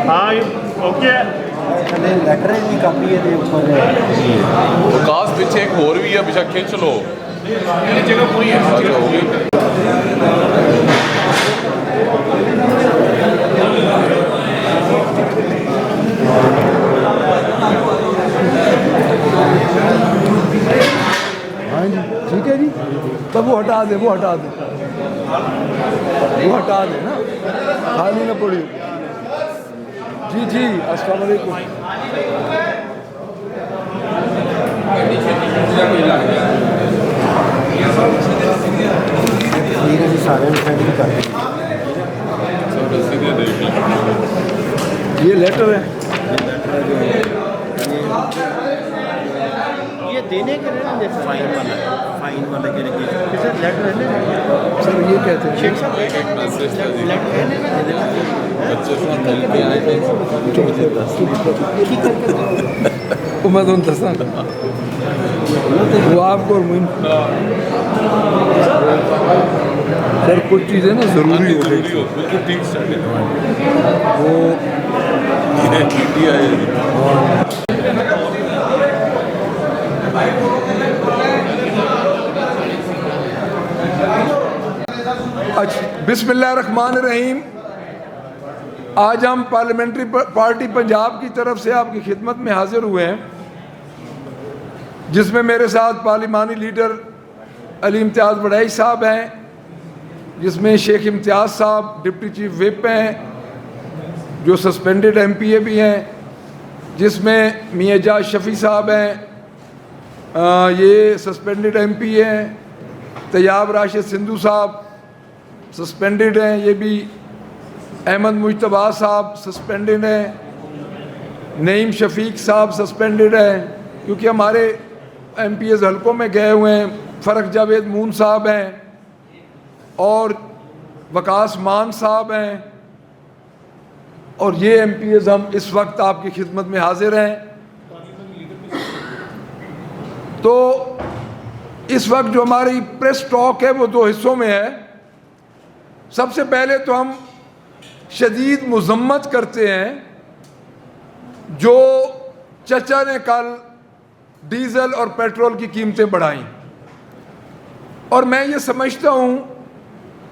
ہاں okay letter بھی copy ہے کاس پیچھے ایک اور بھی ہے پیچھے کھینچ لو جگہ پوری ہے ہو گئی ہاں جی ٹھیک ہے جی تب وہ ہٹا دیں وہ ہٹا دیں نا خالی نہ پڑی جی جی السلام علیکم سارے یہ لیٹر ہے یہ دینے کے لیے فائن والا کے لیے لیٹر ہے نا سر یہ کہتے ہیں شیخ صاحب لیٹر ہے میں تو دساں وہ آپ کو سر کچھ چیزیں نا ضروری ہو گئی بالکل ٹھیک سٹارٹ وہ اچھا بسم اللہ الرحمن الرحیم آج ہم پارلیمنٹری پارٹی پنجاب کی طرف سے آپ کی خدمت میں حاضر ہوئے ہیں جس میں میرے ساتھ پارلیمانی لیڈر علی امتیاز بڑائی صاحب ہیں جس میں شیخ امتیاز صاحب ڈپٹی چیف وپ ہیں جو سسپینڈڈ ایم پی اے بھی ہیں جس میں میاں اعجاز شفیع صاحب ہیں یہ سسپینڈڈ ایم پی اے ہیں طیاب راشد سندھو صاحب سسپینڈڈ ہیں یہ بھی احمد مجتبیٰ صاحب سسپینڈڈ ہیں نعیم شفیق صاحب سسپینڈڈ ہیں کیونکہ ہمارے ایم پی ایز حلقوں میں گئے ہوئے ہیں فرق جاوید مون صاحب ہیں اور وقاص مان صاحب ہیں اور یہ ایم پی ایز ہم اس وقت آپ کی خدمت میں حاضر ہیں تو اس وقت جو ہماری پریس ٹاک ہے وہ دو حصوں میں ہے سب سے پہلے تو ہم شدید مذمت کرتے ہیں جو چچا نے کل ڈیزل اور پیٹرول کی قیمتیں بڑھائیں اور میں یہ سمجھتا ہوں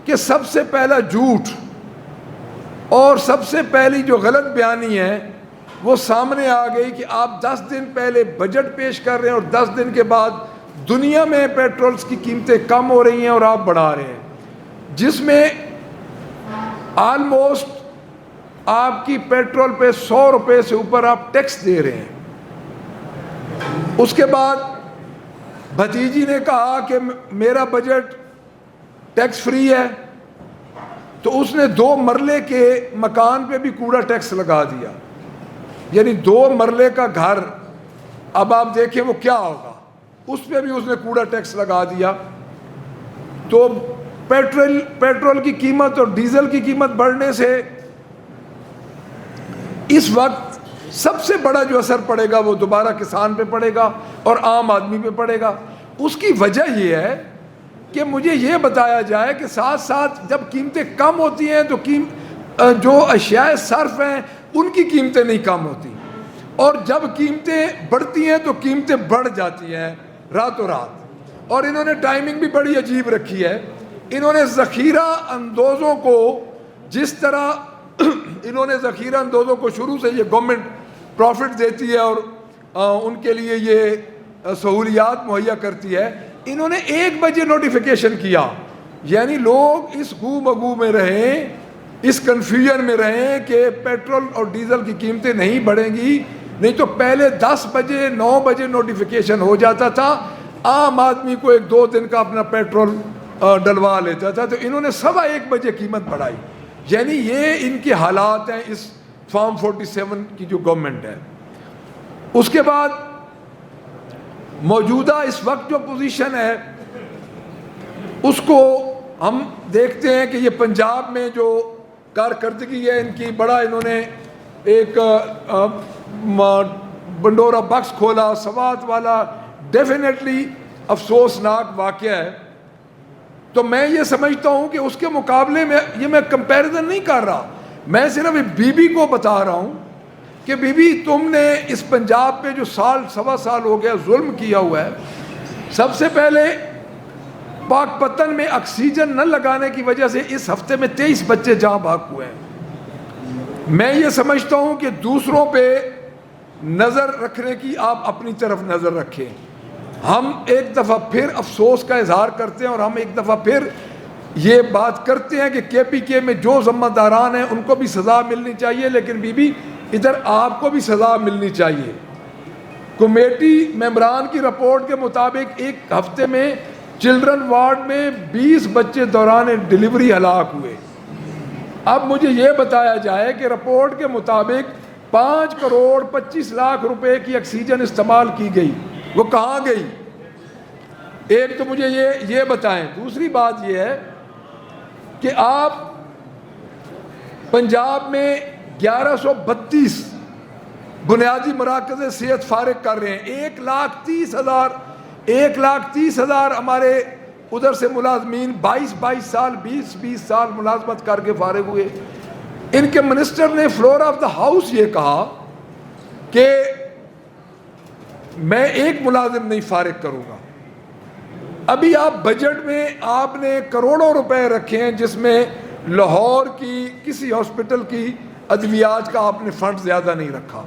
کہ سب سے پہلا جھوٹ اور سب سے پہلی جو غلط بیانی ہے وہ سامنے آ گئی کہ آپ 10 دن پہلے بجٹ پیش کر رہے ہیں اور 10 دن کے بعد دنیا میں پیٹرولز کی قیمتیں کم ہو رہی ہیں اور آپ بڑھا رہے ہیں جس میں آلموسٹ آپ کی پیٹرول پہ 100 روپے سے اوپر آپ ٹیکس دے رہے ہیں اس کے بعد بھتیجی نے کہا کہ میرا بجٹ ٹیکس فری ہے تو اس نے 2 مرلے کے مکان پہ بھی کوڑا ٹیکس لگا دیا یعنی 2 مرلے کا گھر اب آپ دیکھیں وہ کیا ہوگا اس پہ بھی اس نے کوڑا ٹیکس لگا دیا تو پیٹرول کی قیمت اور ڈیزل کی قیمت بڑھنے سے اس وقت سب سے بڑا جو اثر پڑے گا وہ دوبارہ کسان پہ پڑے گا اور عام آدمی پہ پڑے گا اس کی وجہ یہ ہے کہ مجھے یہ بتایا جائے کہ ساتھ ساتھ جب قیمتیں کم ہوتی ہیں تو جو اشیاء صرف ہیں ان کی قیمتیں نہیں کم ہوتی اور جب قیمتیں بڑھتی ہیں تو قیمتیں بڑھ جاتی ہیں راتوں رات اور انہوں نے ٹائمنگ بھی بڑی عجیب رکھی ہے انہوں نے ذخیرہ اندوزوں کو جس طرح انہوں نے ذخیرہ اندوزوں کو شروع سے یہ گورنمنٹ پروفٹ دیتی ہے اور ان کے لیے یہ سہولیات مہیا کرتی ہے انہوں نے 1 بجے نوٹیفیکیشن کیا یعنی لوگ اس گو مگو میں رہیں اس کنفیوژن میں رہیں کہ پیٹرول اور ڈیزل کی قیمتیں نہیں بڑھیں گی نہیں تو پہلے 10 بجے 9 بجے نوٹیفیکیشن ہو جاتا تھا عام آدمی کو 1-2 دن کا اپنا پیٹرول ڈلوا لیتا تھا تو انہوں نے 1:15 بجے قیمت بڑھائی یعنی یہ ان کے حالات ہیں اس فارم 47 کی جو گورنمنٹ ہے اس کے بعد موجودہ اس وقت جو پوزیشن ہے اس کو ہم دیکھتے ہیں کہ یہ پنجاب میں جو کارکردگی ہے ان کی بڑا انہوں نے ایک بنڈورا بکس کھولا سوات والا ڈیفینیٹلی افسوسناک واقعہ ہے تو میں یہ سمجھتا ہوں کہ اس کے مقابلے میں یہ میں کمپیریزن نہیں کر رہا میں صرف بی بی کو بتا رہا ہوں کہ بی بی تم نے اس پنجاب پہ جو سال سوا سال ہو گیا ظلم کیا ہوا ہے. سب سے پہلے پاک پتن میں آکسیجن نہ لگانے کی وجہ سے اس ہفتے میں 23 بچے جہاں بھاگ ہوئے ہیں. میں یہ سمجھتا ہوں کہ دوسروں پہ نظر رکھنے کی آپ اپنی طرف نظر رکھیں. ہم ایک دفعہ پھر افسوس کا اظہار کرتے ہیں اور ہم ایک دفعہ پھر یہ بات کرتے ہیں کہ کے پی کے میں جو ذمہ داران ہیں ان کو بھی سزا ملنی چاہیے, لیکن بی بی ادھر آپ کو بھی سزا ملنی چاہیے. کمیٹی ممبران کی رپورٹ کے مطابق ایک ہفتے میں چلڈرن وارڈ میں 20 بچے دوران ڈیلیوری ہلاک ہوئے. اب مجھے یہ بتایا جائے کہ رپورٹ کے مطابق 5 کروڑ 25 لاکھ روپے کی آکسیجن استعمال کی گئی, وہ کہاں گئی؟ ایک تو مجھے یہ بتائیں. دوسری بات یہ ہے کہ آپ پنجاب میں 1132 بنیادی مراکز صحت فارغ کر رہے ہیں. 1,30,000 ہمارے ادھر سے ملازمین 22 سال 20 سال ملازمت کر کے فارغ ہوئے. ان کے منسٹر نے فلور آف دا ہاؤس یہ کہا کہ میں ایک ملازم نہیں فارغ کروں گا. ابھی آپ بجٹ میں آپ نے کروڑوں روپے رکھے ہیں جس میں لاہور کی کسی ہاسپٹل کی ادویات کا آپ نے فنڈ زیادہ نہیں رکھا.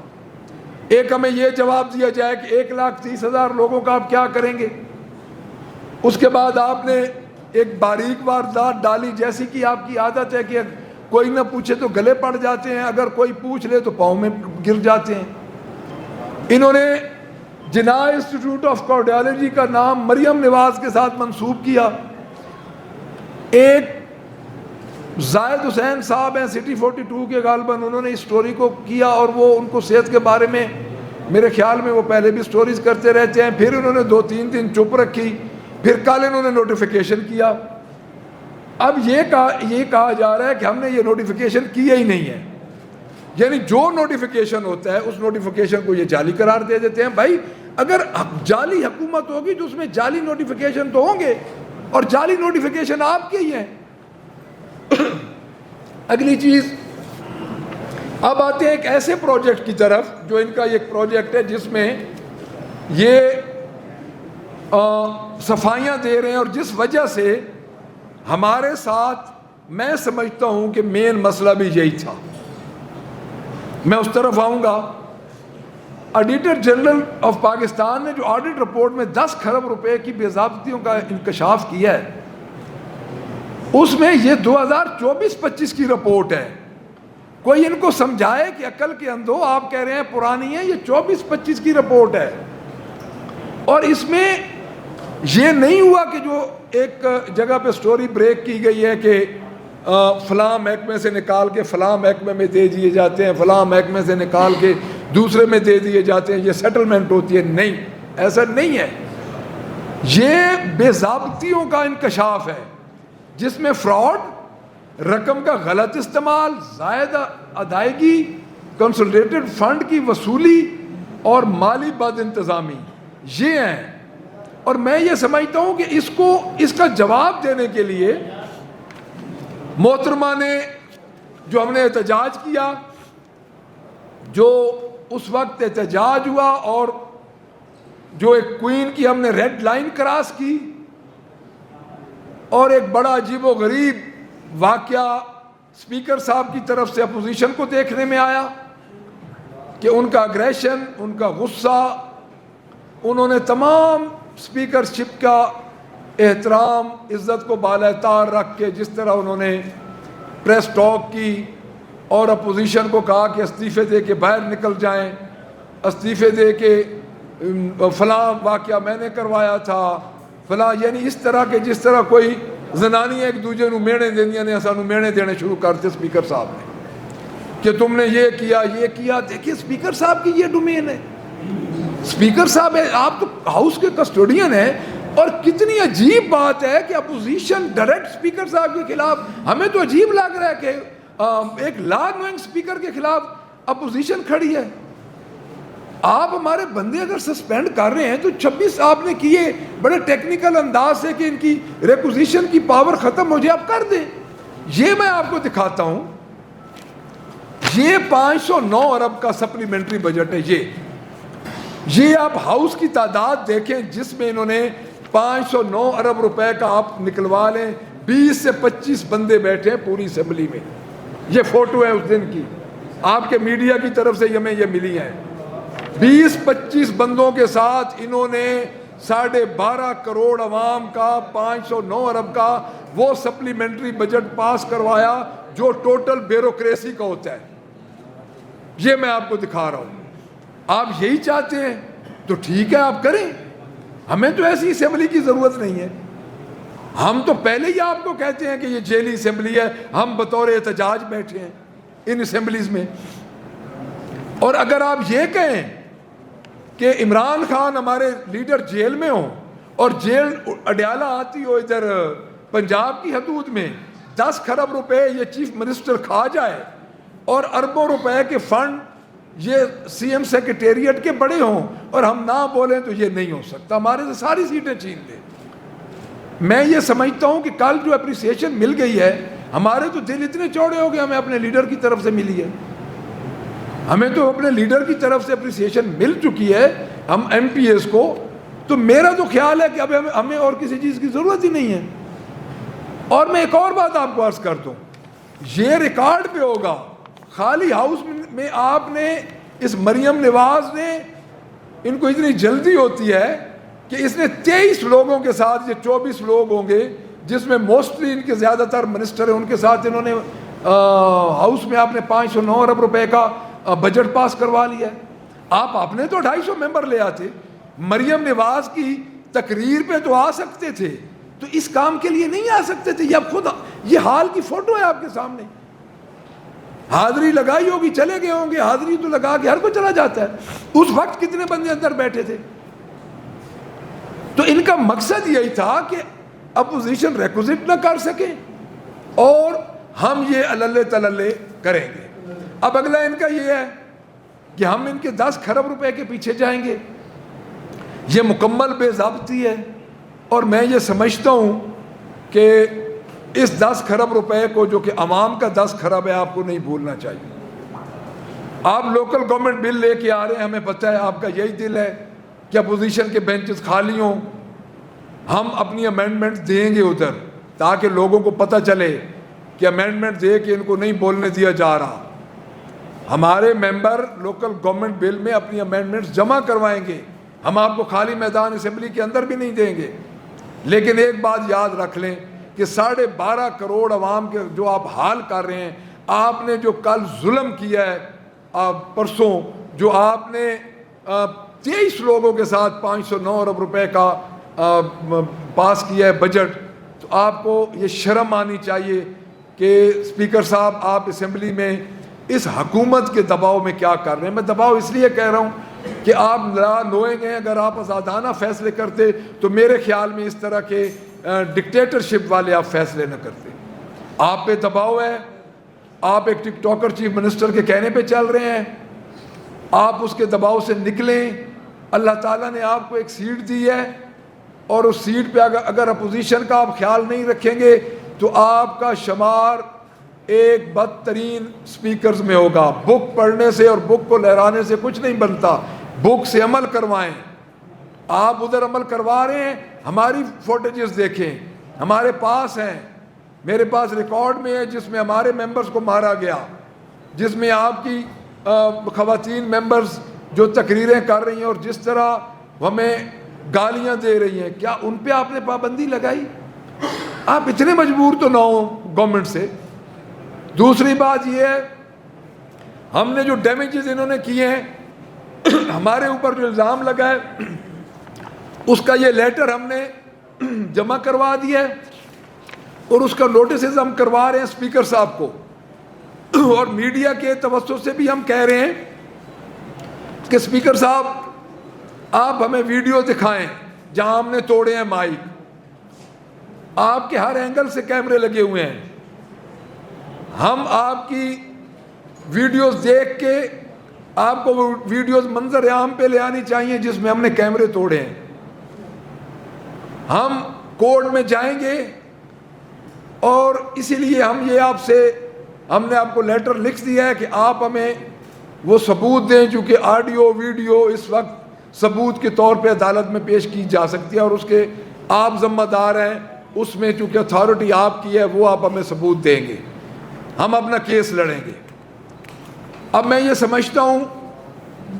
ایک ہمیں یہ جواب دیا جائے کہ 1,30,000 لوگوں کا آپ کیا کریں گے. اس کے بعد آپ نے ایک باریک واردات ڈالی جیسی کہ آپ کی عادت ہے کہ کوئی نہ پوچھے تو گلے پڑ جاتے ہیں, اگر کوئی پوچھ لے تو پاؤں میں گر جاتے ہیں. انہوں نے جناح انسٹیٹیوٹ آف کارڈیالوجی کا نام مریم نواز کے ساتھ منسوب کیا. ایک زاہد حسین صاحب ہیں سٹی 42 کے غالباً, انہوں نے اس سٹوری کو کیا اور وہ ان کو صحت کے بارے میں میرے خیال میں وہ پہلے بھی سٹوریز کرتے رہتے ہیں. پھر انہوں نے 2-3 دن چپ رکھی, پھر کل انہوں نے نوٹیفیکیشن کیا. اب یہ کہا جا رہا ہے کہ ہم نے یہ نوٹیفیکیشن کیا ہی نہیں ہے, یعنی جو نوٹیفیکیشن ہوتا ہے اس نوٹیفیکیشن کو یہ جعلی قرار دے دیتے ہیں. بھائی اگر جعلی حکومت ہوگی تو اس میں جعلی نوٹیفیکیشن تو ہوں گے, اور جعلی نوٹیفیکیشن آپ کے ہی ہیں. اگلی چیز, اب آتے ہیں ایک ایسے پروجیکٹ کی طرف جو ان کا ایک پروجیکٹ ہے جس میں یہ صفائیاں دے رہے ہیں, اور جس وجہ سے ہمارے ساتھ میں سمجھتا ہوں کہ مین مسئلہ بھی یہی تھا. میں اس طرف آؤں گا. آڈیٹر جنرل آف پاکستان نے جو آڈٹ رپورٹ میں 10 کھرب روپے کی بے ضابطگیوں کا انکشاف کیا ہے, اس میں یہ 2024-25 کی رپورٹ ہے. کوئی ان کو سمجھائے کہ عقل کے اندھو, آپ کہہ رہے ہیں پرانی ہے, یہ 24-25 کی رپورٹ ہے. اور اس میں یہ نہیں ہوا کہ جو ایک جگہ پہ سٹوری بریک کی گئی ہے کہ فلاں محکمے سے نکال کے فلاں محکمے میں دے دیے جاتے ہیں, فلاں محکمے سے نکال کے دوسرے میں دے دیے جاتے ہیں, یہ سیٹلمنٹ ہوتی ہے. نہیں, ایسا نہیں ہے. یہ بے ضابطیوں کا انکشاف ہے جس میں فراڈ, رقم کا غلط استعمال, زائد ادائیگی, کنسولیڈیٹڈ فنڈ کی وصولی اور مالی بد انتظامی یہ ہیں. اور میں یہ سمجھتا ہوں کہ اس کا جواب دینے کے لیے محترمہ نے جو ہم نے احتجاج کیا, جو اس وقت احتجاج ہوا, اور جو ایک کوئین کی ہم نے ریڈ لائن کراس کی, اور ایک بڑا عجیب و غریب واقعہ اسپیکر صاحب کی طرف سے اپوزیشن کو دیکھنے میں آیا کہ ان کا اگریشن, ان کا غصہ, انہوں نے تمام اسپیکر شپ کا احترام عزت کو بالاتار رکھ کے جس طرح انہوں نے پریس ٹاک کی اور اپوزیشن کو کہا کہ استعفے دے کے باہر نکل جائیں, استعفے دے کے فلاں واقعہ میں نے کروایا تھا فلاں, یعنی اس طرح کے جس طرح کوئی زنانی ایک دوسرے نو مینے دینیاں نے سانو مینے دینے شروع کرتے اسپیکر صاحب نے کہ تم نے یہ کیا. دیکھیے اسپیکر صاحب کی یہ ڈومین ہے. اسپیکر صاحب ہے, آپ تو ہاؤس کے کسٹوڈین ہیں, اور کتنی عجیب بات ہے کہ اپوزیشن ڈائریکٹ اسپیکر صاحب کے خلاف, ہمیں تو عجیب لگ رہا ہے کہ ایک لا نوئنگ اسپیکر کے خلاف اپوزیشن کھڑی ہے. آپ ہمارے بندے اگر سسپینڈ کر رہے ہیں تو 26 آپ نے کیے بڑے ٹیکنیکل انداز سے کہ ان کی ریکوزیشن کی پاور ختم ہو جائے, آپ کر دیں. یہ میں آپ کو دکھاتا ہوں یہ 509 ارب کا سپلیمنٹری بجٹ ہے. یہ آپ ہاؤس کی تعداد دیکھیں جس میں انہوں نے 509 ارب روپے کا آپ نکلوا لیں. 20 سے 25 بندے بیٹھے ہیں پوری اسمبلی میں. یہ فوٹو ہے اس دن کی, آپ کے میڈیا کی طرف سے ہمیں یہ ملی ہیں. 20-25 بندوں کے ساتھ انہوں نے 12.5 کروڑ عوام کا 509 ارب کا وہ سپلیمنٹری بجٹ پاس کروایا جو ٹوٹل بیوروکریسی کا ہوتا ہے. یہ میں آپ کو دکھا رہا ہوں. آپ یہی چاہتے ہیں تو ٹھیک ہے, آپ کریں. ہمیں تو ایسی اسمبلی کی ضرورت نہیں ہے. ہم تو پہلے ہی آپ کو کہتے ہیں کہ یہ جیلی اسمبلی ہے. ہم بطور احتجاج بیٹھے ہیں ان اسمبلیز میں. اور اگر آپ یہ کہیں کہ عمران خان ہمارے لیڈر جیل میں ہوں اور جیل اڈیالہ آتی ہو ادھر پنجاب کی حدود میں, 10 کھرب روپے یہ چیف منسٹر کھا جائے اور اربوں روپے کے فنڈ یہ سی ایم سیکریٹریٹ کے بڑے ہوں اور ہم نہ بولیں تو یہ نہیں ہو سکتا. ہمارے سے ساری سیٹیں چھین لیں. میں یہ سمجھتا ہوں کہ کل جو اپریسیشن مل گئی ہے, ہمارے تو دل اتنے چوڑے ہو گئے, ہمیں اپنے لیڈر کی طرف سے ملی ہے. ہمیں تو اپنے لیڈر کی طرف سے اپریسیشن مل چکی ہے, ہم ایم پی ایس کو. تو میرا تو خیال ہے کہ اب ہمیں اور کسی چیز کی ضرورت ہی نہیں ہے. اور میں ایک اور بات آپ کو عرض کر دوں, یہ ریکارڈ پہ ہوگا. خالی ہاؤس میں آپ نے اس مریم نواز نے, ان کو اتنی جلدی ہوتی ہے کہ اس نے 23 لوگوں کے ساتھ, یہ 24 لوگ ہوں گے جس میں موسٹلی ان کے زیادہ تر منسٹر ہیں, ان کے ساتھ انہوں نے ہاؤس میں آپ نے 509 ارب روپے کا بجٹ پاس کروا لیا ہے. آپ نے تو 250 ممبر لے آتے, مریم نواز کی تقریر پہ تو آ سکتے تھے, تو اس کام کے لیے نہیں آ سکتے تھے. یہ اب خود یہ حال کی فوٹو ہے آپ کے سامنے. حاضری لگائی ہوگی, چلے گئے ہوں گے. حاضری تو لگا کے ہر کوئی چلا جاتا ہے. اس وقت کتنے بندے اندر بیٹھے تھے؟ تو ان کا مقصد یہی تھا کہ اپوزیشن ریکوزٹ نہ کر سکے اور ہم یہ اللہ تللے کریں گے. اب اگلا ان کا یہ ہے کہ ہم ان کے 10 کھرب روپے کے پیچھے جائیں گے. یہ مکمل بے ضابطگی ہے. اور میں یہ سمجھتا ہوں کہ اس 10 کھرب روپے کو, جو کہ عوام کا 10 کھرب ہے, آپ کو نہیں بھولنا چاہیے. آپ لوکل گورنمنٹ بل لے کے آ رہے ہیں, ہمیں پتہ ہے آپ کا یہی دل ہے کہ اپوزیشن کے بینچز خالی ہوں. ہم اپنی امینڈمنٹ دیں گے ادھر تاکہ لوگوں کو پتہ چلے کہ امینڈمنٹ دے کے ان کو نہیں بولنے دیا جا رہا. ہمارے ممبر لوکل گورنمنٹ بل میں اپنی امینڈمنٹس جمع کروائیں گے. ہم آپ کو خالی میدان اسمبلی کے اندر بھی نہیں دیں گے. لیکن ایک بات یاد رکھ لیں کہ 12.5 کروڑ عوام کے جو آپ حال کر رہے ہیں, آپ نے جو کل ظلم کیا ہے, پرسوں جو آپ نے 23 لوگوں کے ساتھ 509 ارب روپے کا پاس کیا ہے بجٹ, تو آپ کو یہ شرم آنی چاہیے کہ اسپیکر صاحب آپ اسمبلی میں اس حکومت کے دباؤ میں کیا کر رہے ہیں. میں دباؤ اس لیے کہہ رہا ہوں کہ آپ نوئیں گے, اگر آپ آزادانہ فیصلے کرتے تو میرے خیال میں اس طرح کے ڈکٹیٹرشپ والے آپ فیصلے نہ کرتے. آپ پہ دباؤ ہے, آپ ایک ٹک ٹاکر چیف منسٹر کے کہنے پہ چل رہے ہیں, آپ اس کے دباؤ سے نکلیں. اللہ تعالیٰ نے آپ کو ایک سیٹ دی ہے اور اس سیٹ پہ اگر اپوزیشن کا آپ خیال نہیں رکھیں گے تو آپ کا شمار ایک بدترین سپیکرز میں ہوگا. بک پڑھنے سے اور بک کو لہرانے سے کچھ نہیں بنتا, بک سے عمل کروائیں. آپ ادھر عمل کروا رہے ہیں, ہماری فوٹیجز دیکھیں, ہمارے پاس ہیں, میرے پاس ریکارڈ میں ہے جس میں ہمارے ممبرز کو مارا گیا, جس میں آپ کی خواتین ممبرز جو تقریریں کر رہی ہیں اور جس طرح ہمیں گالیاں دے رہی ہیں. کیا ان پہ آپ نے پابندی لگائی؟ آپ اتنے مجبور تو نہ ہوں گورنمنٹ سے. دوسری بات یہ ہے, ہم نے جو ڈیمیجز انہوں نے کیے ہیں, ہمارے اوپر جو الزام لگا ہے, اس کا یہ لیٹر ہم نے جمع کروا دیا ہے اور اس کا نوٹسز ہم کروا رہے ہیں اسپیکر صاحب کو. اور میڈیا کے توسط سے بھی ہم کہہ رہے ہیں کہ اسپیکر صاحب آپ ہمیں ویڈیو دکھائیں جہاں ہم نے توڑے ہیں مائک. آپ کے ہر اینگل سے کیمرے لگے ہوئے ہیں, ہم آپ کی ویڈیوز دیکھ کے آپ کو ویڈیوز منظر عام پہ لے آنی چاہیے جس میں ہم نے کیمرے توڑے ہیں. ہم کورٹ میں جائیں گے اور اسی لیے ہم یہ آپ سے ہم نے آپ کو لیٹر لکھ دیا ہے کہ آپ ہمیں وہ ثبوت دیں، چونکہ آڈیو ویڈیو اس وقت ثبوت کے طور پہ عدالت میں پیش کی جا سکتی ہے اور اس کے آپ ذمہ دار ہیں، اس میں چونکہ اتھارٹی آپ کی ہے، وہ آپ ہمیں ثبوت دیں گے، ہم اپنا کیس لڑیں گے۔ اب میں یہ سمجھتا ہوں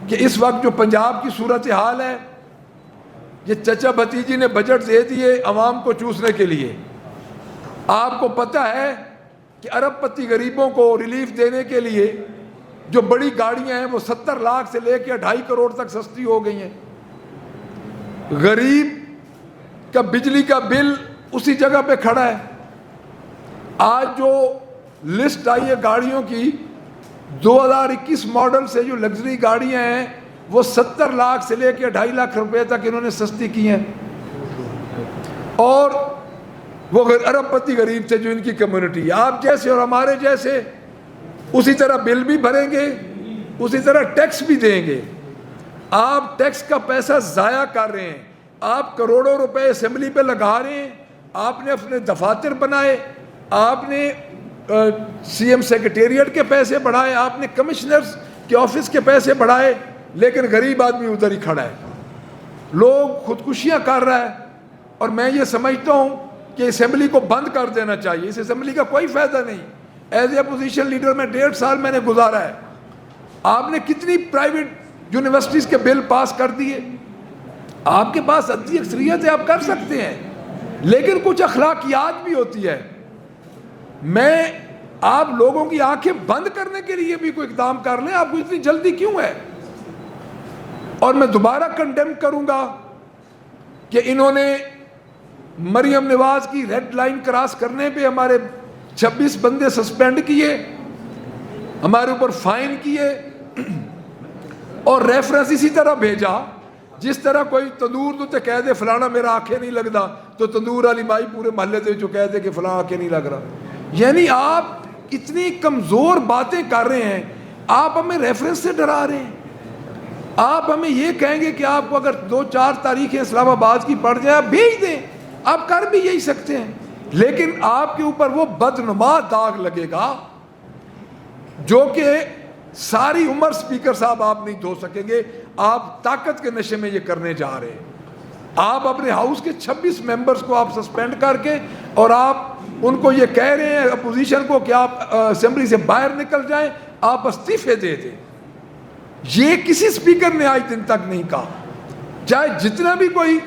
کہ اس وقت جو پنجاب کی صورتحال ہے، یہ چچا بھتیجی نے بجٹ دے دیے عوام کو چوسنے کے لیے۔ آپ کو پتہ ہے کہ ارب پتی غریبوں کو ریلیف دینے کے لیے جو بڑی گاڑیاں ہیں وہ 70 لاکھ سے لے کے 2.5 کروڑ تک سستی ہو گئی ہیں۔ غریب کا بجلی کا بل اسی جگہ پہ کھڑا ہے۔ آج جو لسٹ آئی ہے گاڑیوں کی، 2021 ماڈل سے جو لگژری گاڑیاں ہیں وہ 70 لاکھ سے لے کے 2.5 لاکھ روپے تک انہوں نے سستی کی ہیں، اور وہ ارب پتی غریب سے جو ان کی کمیونٹی، آپ جیسے اور ہمارے جیسے اسی طرح بل بھی بھریں گے، اسی طرح ٹیکس بھی دیں گے۔ آپ ٹیکس کا پیسہ ضائع کر رہے ہیں، آپ کروڑوں روپے اسمبلی پہ لگا رہے ہیں، آپ نے اپنے دفاتر بنائے، آپ نے سی ایم سیکریٹریٹ کے پیسے بڑھائے، آپ نے کمشنرز کے آفس کے پیسے بڑھائے، لیکن غریب آدمی ادھر ہی کھڑا ہے، لوگ خودکشیاں کر رہا ہے۔ اور میں یہ سمجھتا ہوں کہ اسمبلی کو بند کر دینا چاہیے، اس اسمبلی کا کوئی فائدہ نہیں۔ ایز اے اپوزیشن لیڈر میں 1.5 سال میں نے گزارا ہے، آپ نے کتنی پرائیویٹ یونیورسٹیز کے بل پاس کر دیے، آپ کے پاس عددی اکثریت ہے، آپ کر سکتے ہیں، لیکن کچھ اخلاقیات بھی ہوتی ہے۔ میں آپ لوگوں کی آنکھیں بند کرنے کے لیے بھی کوئی اقدام کر لیں، آپ کو اتنی جلدی کیوں ہے؟ اور میں دوبارہ کنڈیم کروں گا کہ انہوں نے مریم نواز کی ریڈ لائن کراس کرنے پہ ہمارے 26 بندے سسپینڈ کیے، ہمارے اوپر فائن کیے، اور ریفرنس اسی طرح بھیجا جس طرح کوئی تندور تو کہہ دے فلانا میرا آنکھیں نہیں لگتا، تو تندور والی مائی پورے محلے سے جو کہہ دے کہ فلاں آنکھیں نہیں لگ رہا۔ یعنی آپ اتنی کمزور باتیں کر رہے ہیں، آپ ہمیں ریفرنس سے ڈرا رہے ہیں۔ آپ ہمیں یہ کہیں گے کہ آپ کو اگر 2-4 تاریخیں اسلام آباد کی پڑ جائیں آپ بھیج دیں، آپ کر بھی یہی سکتے ہیں، لیکن آپ کے اوپر وہ بدنما داغ لگے گا جو کہ ساری عمر سپیکر صاحب آپ نہیں دھو سکیں گے۔ آپ طاقت کے نشے میں یہ کرنے جا رہے ہیں۔ آپ اپنے ہاؤس کے 26 ممبرز کو آپ سسپینڈ کر کے، اور آپ ان کو یہ کہہ رہے ہیں اپوزیشن کو کہ آپ اسمبلی سے باہر نکل جائیں، آپ استعفے دے دیں۔ یہ کسی سپیکر نے آج دن تک نہیں کہا، چاہے جتنا بھی کوئی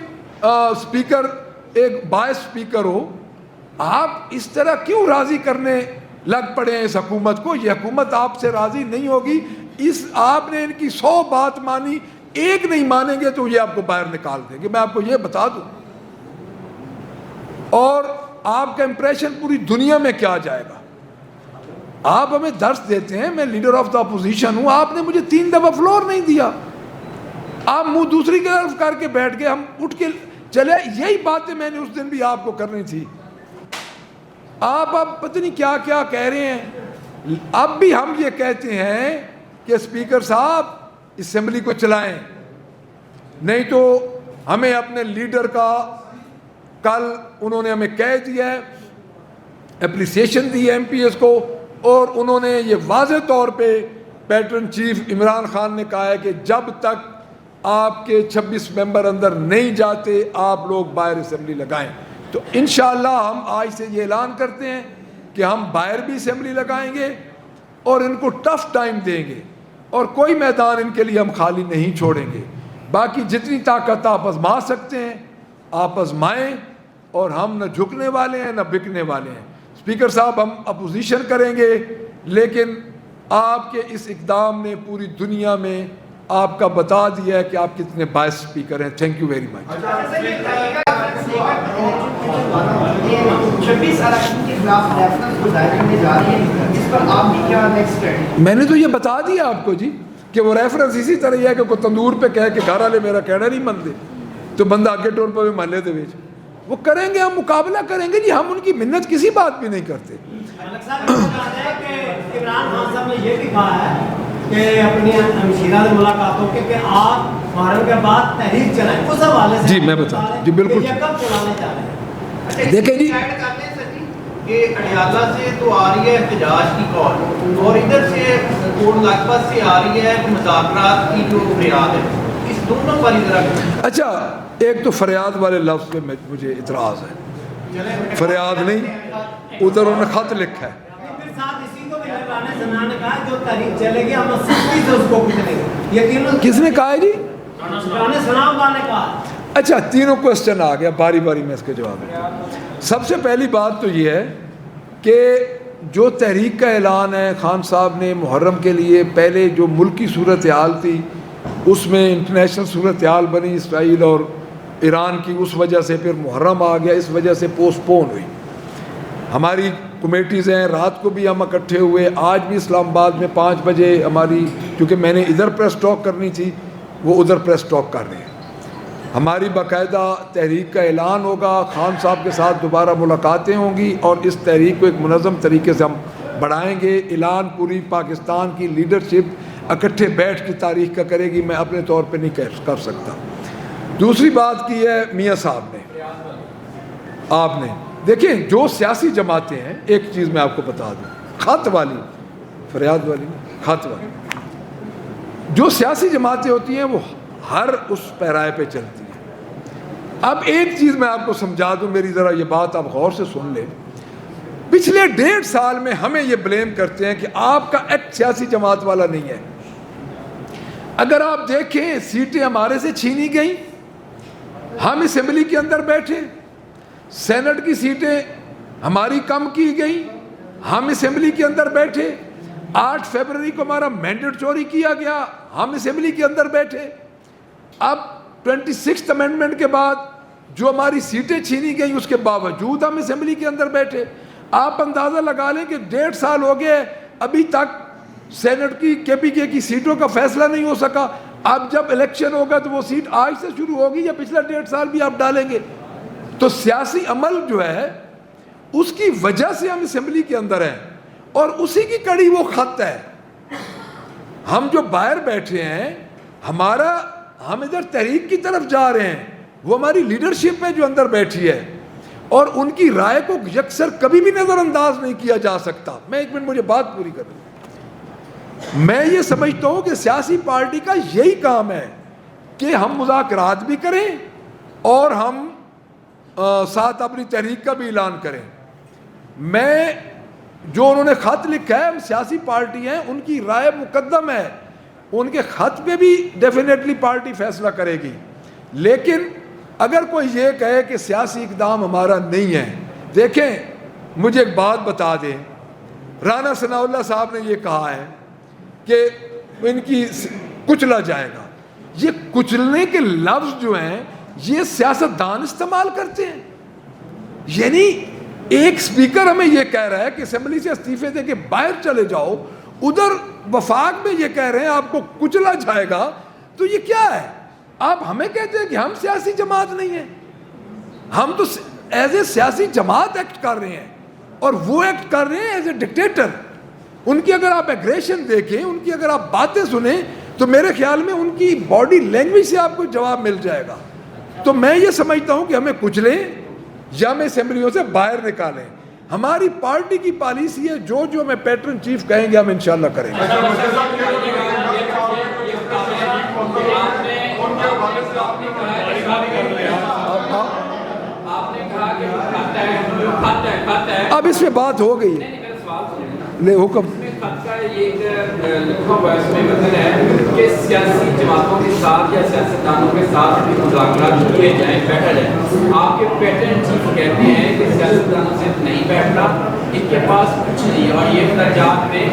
سپیکر ایک باعث سپیکر ہو۔ آپ اس طرح کیوں راضی کرنے لگ پڑے ہیں اس حکومت کو؟ یہ حکومت آپ سے راضی نہیں ہوگی۔ آپ نے ان کی 100 بات مانی، ایک نہیں مانیں گے تو یہ آپ کو باہر نکال دیں گے، میں آپ کو یہ بتا دوں۔ اور آپ کا امپریشن پوری دنیا میں کیا جائے گا؟ آپ ہمیں درس دیتے ہیں، میں لیڈر آف دا اپوزیشن ہوں، آپ نے مجھے 3 دفعہ فلور نہیں دیا، آپ منہ دوسری کی طرف کر کے بیٹھ گئے، ہم اٹھ کے چلے۔ یہی باتیں میں نے اس دن بھی آپ کو کرنی تھی۔ آپ اب پتہ نہیں کیا کیا کہہ رہے ہیں۔ اب بھی ہم یہ کہتے ہیں کہ اسپیکر صاحب اسمبلی کو چلائیں، نہیں تو ہمیں اپنے لیڈر کا، کل انہوں نے ہمیں کہہ دیا ہے، اپریسیشن دی ہے ایم پی ایس کو، اور انہوں نے یہ واضح طور پہ پیٹرن چیف عمران خان نے کہا ہے کہ جب تک آپ کے 26 ممبر اندر نہیں جاتے آپ لوگ باہر اسمبلی لگائیں۔ تو انشاءاللہ ہم آج سے یہ اعلان کرتے ہیں کہ ہم باہر بھی اسمبلی لگائیں گے اور ان کو ٹف ٹائم دیں گے، اور کوئی میدان ان کے لیے ہم خالی نہیں چھوڑیں گے۔ باقی جتنی طاقت آپ آزما سکتے ہیں آپ آزمائیں، اور ہم نہ جھکنے والے ہیں نہ بکنے والے ہیں۔ اسپیکر صاحب ہم اپوزیشن کریں گے، لیکن آپ کے اس اقدام نے پوری دنیا میں آپ کا بتا دیا ہے کہ آپ کتنے باعث اسپیکر ہیں۔ Thank you very much. 26 election کے خلاف ریفرنس کو دائر کرنے جا رہی ہے، اس پر آپ کی کیا نیکسٹ اسٹریٹجی؟ میں نے تو یہ بتا دیا آپ کو جی کہ وہ ریفرنس اسی طرح یہ ہے کہ کوئی تندور پہ کہہ کہ گھر والے میرا کہنا نہیں منتے تو بندہ آگے ٹور پہ محلے دے بیچ وہ کریں گے، ہم مقابلہ کریں گے جی، ہم ان کی منت کسی بات بھی نہیں کرتے۔ عمران خان صاحب نے یہ بھی کہا ہے کہ اپنی ہمشیرہ سے ملاقاتوں کے کہ آپ محرم کے بعد تحریک چلائیں، اس حوالے سے جی میں بتا جی بالکل یہ کب چلانے چاہ رہے ہیں؟ دیکھیں جی کہ اڈیالہ سے تو آ رہی ہے احتجاج کی کال اور ادھر سے کوٹ لاکھپت سے آ رہی ہے مذاکرات کی جو فریاد ہے، اس دونوں پر ذرا اچھا ایک تو فریاد والے لفظ پہ مجھے اعتراض ہے، فریاد نہیں، ادھر انہوں نے خط لکھا ہے. پھر ساتھ اسی کو بھی رانا ثنا نے کہا جو تحریک چلے گی ہم سختی سے اس کو کچلیں گے. یقیناً کس نے کہا ہے جی؟ رانا ثنا والے نے کہا. اچھا تینوں کوسچن آ گیا، باری باری میں اس کے جواب دوں. سب سے پہلی بات تو یہ ہے کہ جو تحریک کا اعلان ہے خان صاحب نے محرم کے لیے، پہلے جو ملکی صورتحال تھی اس میں انٹرنیشنل صورتحال بنی اسرائیل اور ایران کی، اس وجہ سے پھر محرم آ گیا، اس وجہ سے پوسٹ پون ہوئی. ہماری کمیٹیز ہیں، رات کو بھی ہم اکٹھے ہوئے، آج بھی اسلام آباد میں 5 بجے ہماری، کیونکہ میں نے ادھر پریس ٹاک کرنی تھی وہ ادھر پریس ٹاک کر رہے ہیں. ہماری باقاعدہ تحریک کا اعلان ہوگا، خان صاحب کے ساتھ دوبارہ ملاقاتیں ہوں گی اور اس تحریک کو ایک منظم طریقے سے ہم بڑھائیں گے. اعلان پوری پاکستان کی لیڈرشپ اکٹھے بیٹھ کی تاریخ کا کرے گی، میں اپنے طور پہ نہیں کر سکتا. دوسری بات کی ہے میاں صاحب نے، آپ نے دیکھیں جو سیاسی جماعتیں ہیں، ایک چیز میں آپ کو بتا دوں، خط والی، فریاد والی، خط والی، جو سیاسی جماعتیں ہوتی ہیں وہ ہر اس پیرائے پہ چلتی ہیں. اب ایک چیز میں آپ کو سمجھا دوں، میری ذرا یہ بات آپ غور سے سن لیں. پچھلے 1.5 سال میں ہمیں یہ بلیم کرتے ہیں کہ آپ کا ایکٹ سیاسی جماعت والا نہیں ہے. اگر آپ دیکھیں سیٹیں ہمارے سے چھینی گئیں، ہم اسمبلی کے اندر بیٹھے، سینٹ کی سیٹیں ہماری کم کی گئیں، ہم اسمبلی کے اندر بیٹھے. 8 فروری کو ہمارا مینڈیٹ چوری کیا گیا، ہم اسمبلی کے اندر بیٹھے. اب 26 امینڈمنٹ کے بعد جو ہماری سیٹیں چھینی گئیں اس کے باوجود ہم اسمبلی کے اندر بیٹھے. آپ اندازہ لگا لیں کہ 1.5 سال ہو گئے ابھی تک سینٹ کی KPK کی سیٹوں کا فیصلہ نہیں ہو سکا. اب جب الیکشن ہوگا تو وہ سیٹ آج سے شروع ہوگی یا پچھلا 1.5 سال بھی آپ ڈالیں گے؟ تو سیاسی عمل جو ہے اس کی وجہ سے ہم اسمبلی کے اندر ہیں اور اسی کی کڑی وہ خط ہے. ہم جو باہر بیٹھے ہیں، ہم ادھر تحریک کی طرف جا رہے ہیں، وہ ہماری لیڈرشپ ہے جو اندر بیٹھی ہے اور ان کی رائے کو یکسر کبھی بھی نظر انداز نہیں کیا جا سکتا. میں 1 منٹ، مجھے بات پوری کر لوں. میں یہ سمجھتا ہوں کہ سیاسی پارٹی کا یہی کام ہے کہ ہم مذاکرات بھی کریں اور ہم ساتھ اپنی تحریک کا بھی اعلان کریں. میں جو انہوں نے خط لکھا ہے، ہم سیاسی پارٹی ہیں، ان کی رائے مقدم ہے، ان کے خط پہ بھی ڈیفینیٹلی پارٹی فیصلہ کرے گی. لیکن اگر کوئی یہ کہے کہ سیاسی اقدام ہمارا نہیں ہے، دیکھیں مجھے ایک بات بتا دیں، رانا ثناء اللہ صاحب نے یہ کہا ہے کہ ان کی کچلا جائے گا. یہ کچلنے کے لفظ جو ہیں یہ سیاستدان استعمال کرتے ہیں. یعنی ایک سپیکر ہمیں یہ کہہ رہا ہے کہ اسمبلی سے استعفے دے کے باہر چلے جاؤ، ادھر وفاق میں یہ کہہ رہے ہیں آپ کو کچلا جائے گا. تو یہ کیا ہے؟ آپ ہمیں کہتے ہیں کہ ہم سیاسی جماعت نہیں ہیں. ہم تو ایز اے سیاسی جماعت ایکٹ کر رہے ہیں اور وہ ایکٹ کر رہے ہیں ایز اے ڈکٹیٹر. ان کی اگر آپ ایگریشن دیکھیں، ان کی اگر آپ باتیں سنیں تو میرے خیال میں ان کی باڈی لینگویج سے آپ کو جواب مل جائے گا. تو میں یہ سمجھتا ہوں کہ ہمیں کچلیں یا ہمیں اسمبلیوں سے باہر نکالیں. ہماری پارٹی کی پالیسی ہے، جو ہمیں پیٹرن چیف کہیں گے ہم انشاءاللہ کریں گے. اب اس میں بات ہو گئی ہے، لے حکم. لکھا ہوا اس میں مطلب ہے کہ سیاسی جماعتوں کے ساتھ یا سیاستدانوں کے ساتھ بھی مذاکرات کیے جائیں، بیٹھا جائے. آپ کے پیٹرن چیف کہتے ہیں کہ سیاستدانوں سے نہیں بیٹھنا، ان کے پاس کچھ نہیں. اور یہ احتجاج میں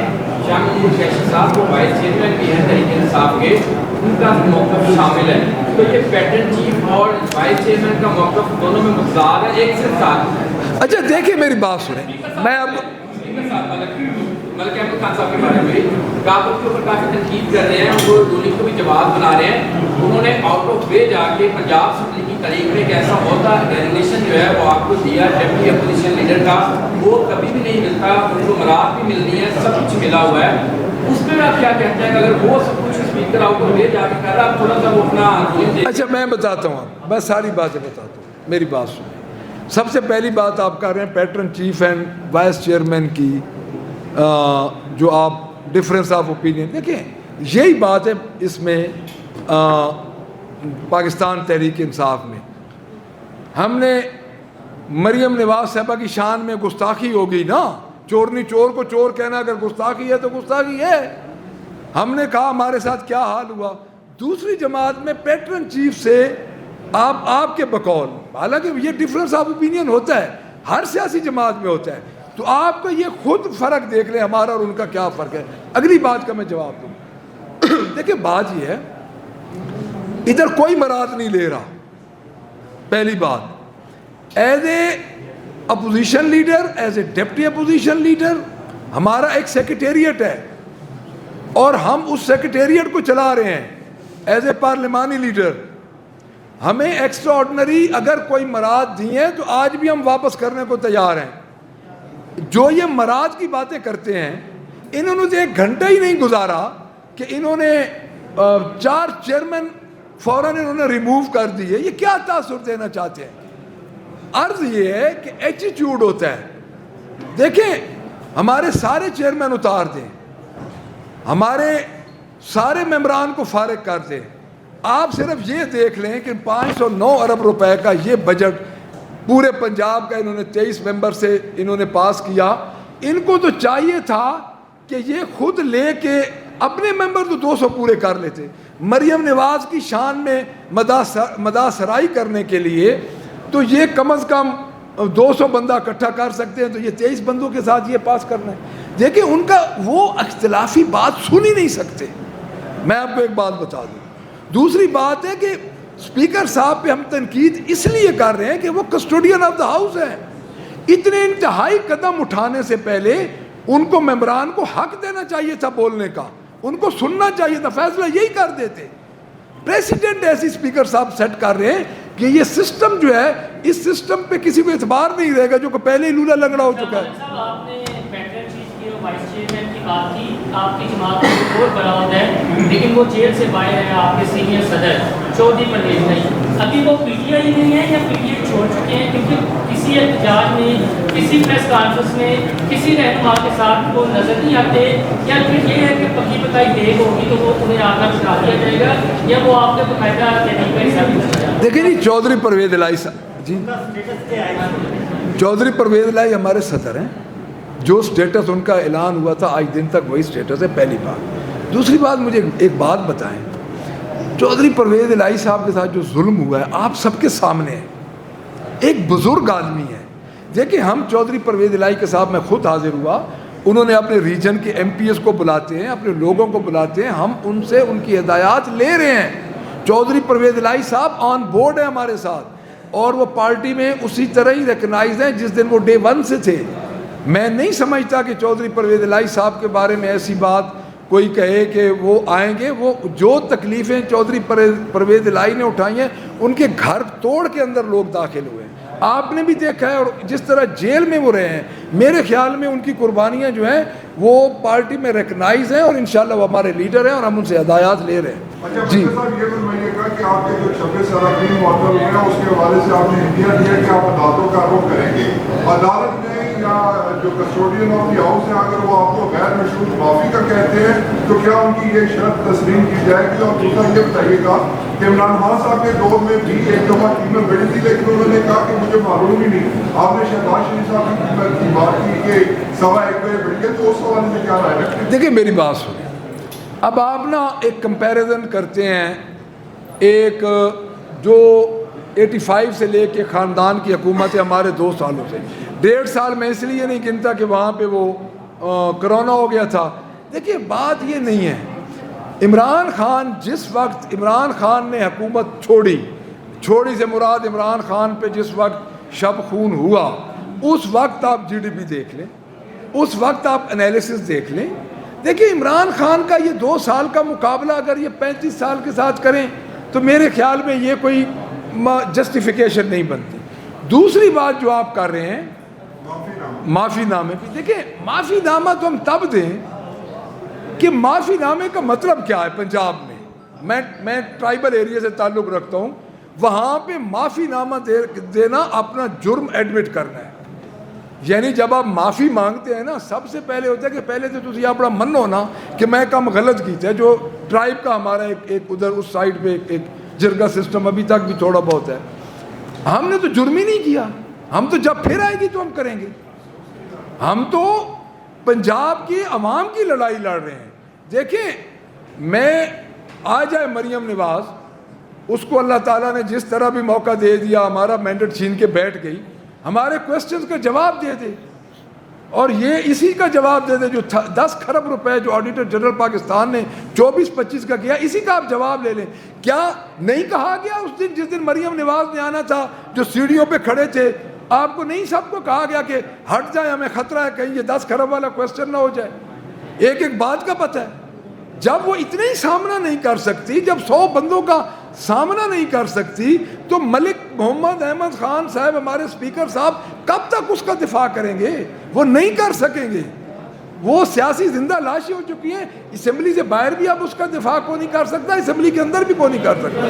شاہ محمود قریشی صاحب کو وائس چیئرمین بھی ہیں تحریک انصاف کے، ان کا موقف شامل ہے. تو یہ پیٹرن چیف اور وائس چیئرمین کا موقف دونوں میں متضاد ہے، ایک سے ساتھ. اچھا دیکھیں میری بات سنیں، میں اب ملک احمد خان صاحب کے بارے میں کابل کے اوپر کافی تنقید کر رہے ہیں، وہ رولنگ کو بھی جواب بنا رہے ہیں. انہوں نے آؤٹ آف وے جا کے پنجاب اسمبلی کی تاریخ میں ایک ایسا ہوتا ڈیزگنیشن جو ہے وہ آپ کو دیا ڈپٹی اپوزیشن لیڈر کا، وہ کبھی بھی نہیں ملتا. ان کو مراد بھی ملنی ہے، سب کچھ ملا ہوا ہے. اس میں آپ کیا کہتے ہیں اگر وہ سب کچھ اسپیکر آؤٹ آف وے جا کے کر رہا ہے، تھوڑا سا وہ اپنا. اچھا میں بتاتا ہوں، میں ساری باتیں بتاتا ہوں، میری بات سنیں. سب سے پہلی بات آپ کر رہے ہیں pattern chief and vice chairman کی جو آپ ڈفرینس آف اوپینین، دیکھیں یہی بات ہے اس میں پاکستان تحریک انصاف میں ہم نے مریم نواز صاحبہ کی شان میں گستاخی ہوگی نا، چورنی چور کو چور کہنا اگر گستاخی ہے تو گستاخی ہے. ہم نے کہا ہمارے ساتھ کیا حال ہوا. دوسری جماعت میں پیٹرن چیف سے آپ کے بقول، حالانکہ یہ ڈفرینس آف اوپینین ہوتا ہے ہر سیاسی جماعت میں ہوتا ہے، تو آپ کو یہ خود فرق دیکھ لیں ہمارا اور ان کا کیا فرق ہے. اگلی بات کا میں جواب دوں. دیکھیں بات یہ ہے ادھر کوئی مراد نہیں لے رہا. پہلی بات as a opposition leader, as a deputy opposition leader ہمارا ایک سیکریٹریٹ ہے اور ہم اس سیکریٹریٹ کو چلا رہے ہیں ایز اے پارلیمانی لیڈر. ہمیں ایکسٹرا آرڈنری اگر کوئی مراد دی ہیں تو آج بھی ہم واپس کرنے کو تیار ہیں. جو یہ مراد کی باتیں کرتے ہیں انہوں نے تو ایک گھنٹہ ہی نہیں گزارا کہ انہوں نے 4 چیئرمین فوراً انہوں نے ریموو کر دیے. یہ کیا تاثر دینا چاہتے ہیں؟ عرض یہ ہے کہ ایٹیٹیوڈ ہوتا ہے. دیکھیں ہمارے سارے چیئرمین اتار دیں، ہمارے سارے ممبران کو فارغ کر دیں. آپ صرف یہ دیکھ لیں کہ 509 ارب روپے کا یہ بجٹ پورے پنجاب کا انہوں نے 23 ممبر سے انہوں نے پاس کیا. ان کو تو چاہیے تھا کہ یہ خود لے کے اپنے ممبر تو 200 پورے کر لیتے. مریم نواز کی شان میں مداح سرائی کرنے کے لیے تو یہ کم از کم 200 بندہ اکٹھا کر سکتے ہیں، تو یہ 23 بندوں کے ساتھ یہ پاس کرنا ہے. دیکھیں ان کا وہ اختلافی بات سن ہی نہیں سکتے. میں آپ کو ایک بات بتا دوں. دوسری بات ہے کہ اسپیکر صاحب پہ ہم تنقید اس لیے کر رہے ہیں کہ وہ کسٹوڈین آف دا ہاؤس ہیں. اتنے انتہائی قدم اٹھانے سے پہلے ان کو ممبران کو حق دینا چاہیے تھا بولنے کا، ان کو سننا چاہیے تھا، فیصلہ یہی کر دیتے. پریسیڈنٹ ایسی اسپیکر صاحب سیٹ کر رہے ہیں کہ یہ سسٹم جو ہے اس سسٹم پہ کسی کو اعتبار نہیں رہے گا جو کہ پہلے ہی لولا لنگڑا ہو چکا ہے. آپ نے پیٹرن چیف کی اور وائس چیئرمین کی بات کی، آپ کی جماعت میں اور برآمد ہے لیکن وہ جیل سے باہر ہے آپ کے سینئر صدر چودھری پرویز نہیں. ابھی وہ پی ٹی آئی نہیں ہے یا پی ٹی آئی چھوڑ چکے ہیں؟ کیونکہ کسی احتجاج میں، کسی پریس کانفرنس میں کسی رہنما کے ساتھ وہ نظر نہیں آتے، یا پھر یہ ہے کہ پکی پکائی دیگ ہوگی تو وہ انہیں آ کر بٹھا دیا جائے گا، یا وہ آپ کے باقاعدہ تحریک کا حصہ بھی بن جائے گا؟ دیکھیں جی چودھری پرویز الہی صاحب جی، چودھری پرویز الہی ہمارے صدر ہیں. جو سٹیٹس ان کا اعلان ہوا تھا آج دن تک وہی سٹیٹس ہے، پہلی بات. دوسری بات مجھے ایک بات بتائیں، چودھری پرویز الہی صاحب کے ساتھ جو ظلم ہوا ہے آپ سب کے سامنے ہے. ایک بزرگ آدمی ہے. دیکھیں ہم چودھری پرویز الہی کے ساتھ میں خود حاضر ہوا، انہوں نے اپنے ریجن کے ایم پی ایس کو بلاتے ہیں، اپنے لوگوں کو بلاتے ہیں، ہم ان سے ان کی ہدایات لے رہے ہیں. چودھری پرویز الہی صاحب آن بورڈ ہیں ہمارے ساتھ اور وہ پارٹی میں اسی طرح ہی ریکگنائز ہیں جس دن وہ ڈے 1 سے تھے. میں نہیں سمجھتا کہ چودھری پرویز الہی صاحب کے بارے میں ایسی بات کوئی کہے کہ وہ آئیں گے. وہ جو تکلیفیں چودھری پرویز الہی نے اٹھائی ہیں ان کے گھر توڑ کے اندر لوگ داخل ہوئے ہیں، آپ نے بھی دیکھا ہے. اور جس طرح جیل میں وہ رہے ہیں میرے خیال میں ان کی قربانیاں جو ہیں وہ پارٹی میں ریکگنائز ہیں اور انشاءاللہ وہ ہمارے لیڈر ہیں اور ہم ان سے ہدایات لے رہے ہیں. جی یہ فرمائیے گا کہ آپ کے جو 26 سال معطل ہوئے ہیں اس کے حوالے سے آپ نے انڈیا دیا کہ آپ عدالتوں کا رخ کریں گے. عدالت نے یا جو کسٹوڈین آف دی ہاؤس ہیں اگر وہ آپ کو غیر مشروط معافی کا کہتے ہیں تو کیا ان کی یہ شرط تسلیم کی جائے گی؟ اور دوسرا یہ بتائیے گا کہ عمران خان صاحب کے دور میں بھی ایک دفعہ قیمت بڑھی تھی لیکن انہوں نے کہا کہ مجھے معلوم ہی نہیں. آپ نے شہباز شریف صاحب کی قیمت کی بات کی کہ 1.25 بڑھ گئی، تو اس حوالے سے کیا رائے رکھتے ہیں؟ دیکھیں میری بات سنیں. اب آپ نا ایک کمپیریزن کرتے ہیں، ایک جو 85 سے لے کے خاندان کی حکومت ہے ہمارے 2 سالوں سے. 1.5 سال میں اس لیے نہیں گنتا کہ وہاں پہ وہ کرونا ہو گیا تھا. دیکھیے بات یہ نہیں ہے. عمران خان جس وقت عمران خان نے حکومت چھوڑی سے مراد عمران خان پہ جس وقت شب خون ہوا اس وقت آپ جی ڈی پی دیکھ لیں، اس وقت آپ انالیسس دیکھ لیں. دیکھیں عمران خان کا یہ 2 سال کا مقابلہ اگر یہ 35 سال کے ساتھ کریں تو میرے خیال میں یہ کوئی جسٹیفیکیشن نہیں بنتی. دوسری بات جو آپ کر رہے ہیں معافی نامے پہ، دیکھیں معافی نامہ تو ہم تب دیں کہ معافی نامے کا مطلب کیا ہے. پنجاب میں میں ٹرائبل ایریا سے تعلق رکھتا ہوں. وہاں پہ معافی نامہ دینا اپنا جرم ایڈمٹ کرنا ہے. یعنی جب آپ معافی مانگتے ہیں نا, سب سے پہلے ہوتا ہے کہ پہلے تو تسی اپنا من ہونا کہ میں کام غلط کیتا ہے. جو ٹرائب کا ہمارا ایک ادھر اس سائڈ پہ ایک جرگہ سسٹم ابھی تک بھی تھوڑا بہت ہے. ہم نے تو جرم ہی نہیں کیا. ہم تو جب پھر آئے گی تو ہم کریں گے. ہم تو پنجاب کی عوام کی لڑائی لڑ رہے ہیں. دیکھیں, میں آ جائے مریم نواز, اس کو اللہ تعالیٰ نے جس طرح بھی موقع دے دیا, ہمارا مینڈیٹ چھین کے بیٹھ گئی, ہمارے کویسچنز کا جواب دے دے, اور یہ اسی کا جواب دے دے جو 10 کھرب روپے جو آڈیٹر جنرل پاکستان نے 24-25 کا کیا, اسی کا آپ جواب لے لیں. کیا نہیں کہا گیا اس دن جس دن مریم نواز نے آنا تھا, جو سیڑھیوں پہ کھڑے تھے, آپ کو نہیں سب کو کہا گیا کہ ہٹ جائیں, ہمیں خطرہ ہے کہیں یہ 10 کھرب والا کویسچن نہ ہو جائے. ایک ایک بات کا پتہ ہے. جب وہ اتنا ہی سامنا نہیں کر سکتی, جب 100 بندوں کا سامنا نہیں کر سکتی, تو ملک محمد احمد خان صاحب, ہمارے اسپیکر صاحب, کب تک اس کا دفاع کریں گے؟ وہ نہیں کر سکیں گے. وہ سیاسی زندہ لاشیں ہو چکی ہیں. اسمبلی سے باہر بھی اب اس کا دفاع کو نہیں کر سکتا, اسمبلی کے اندر بھی کو نہیں کر سکتا.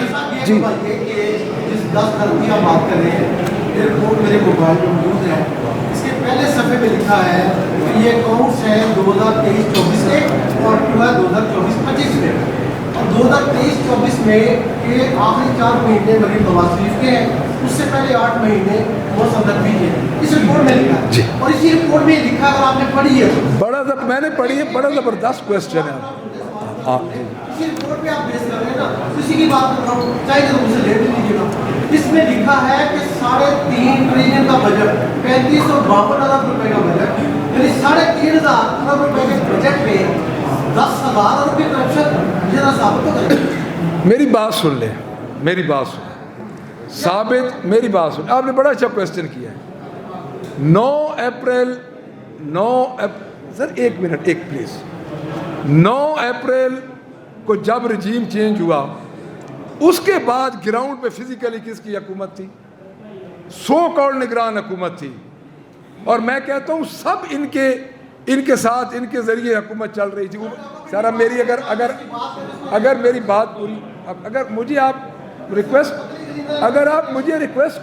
جی جس 10 کھرب کی آپ بات کر رہے ہیں, رپورٹ میرے موبائل میں موجود ہے. اس کے پہلے صفحے پہ لکھا ہے کہ یہ اکاؤنٹس ہیں 2023-24 کے اور 2024-25 میں, اور 2023-24 میں یہ آخری 4 مہینے مریم نواز شریف کے ہیں, اس سے پہلے 8 مہینے محسن نقوی کے. اس رپورٹ میں لکھا ہے, اور اسی رپورٹ میں لکھا, اگر آپ نے پڑھی ہے بڑا میں نے پڑھی ہے, بڑا زبردست کویسچن ہے. اسی رپورٹ پہ آپ بیس کر رہے ہیں نا, اسی کی بات کر رہا ہوں, چاہے تو مجھ سے لیٹ لیجیے گا. اس میں لکھا ہے کہ 3.5 ٹریلین کا بجٹ, 3552 ارب روپے کا بجٹ, یعنی 3,500 ارب روپے کے بجٹ میں 10,000 ارب کی کرپشن یہ ثابت ہو گئی. میری بات سن لیں, میری بات سن ثابت, میری بات سن. آپ نے بڑا اچھا کویسچن کیا ہے. 9 اپریل سر ایک منٹ, ایک پلیز. 9 اپریل کو جب رجیم چینج ہوا, اس کے بعد گراؤنڈ پہ فزیکلی کس کی حکومت تھی؟ سو کال نگران حکومت تھی. اور میں کہتا ہوں سب ان کے ساتھ, ان کے ذریعے حکومت چل رہی تھی. سارا میری اگر میری بات پوری, اگر مجھے آپ ریکویسٹ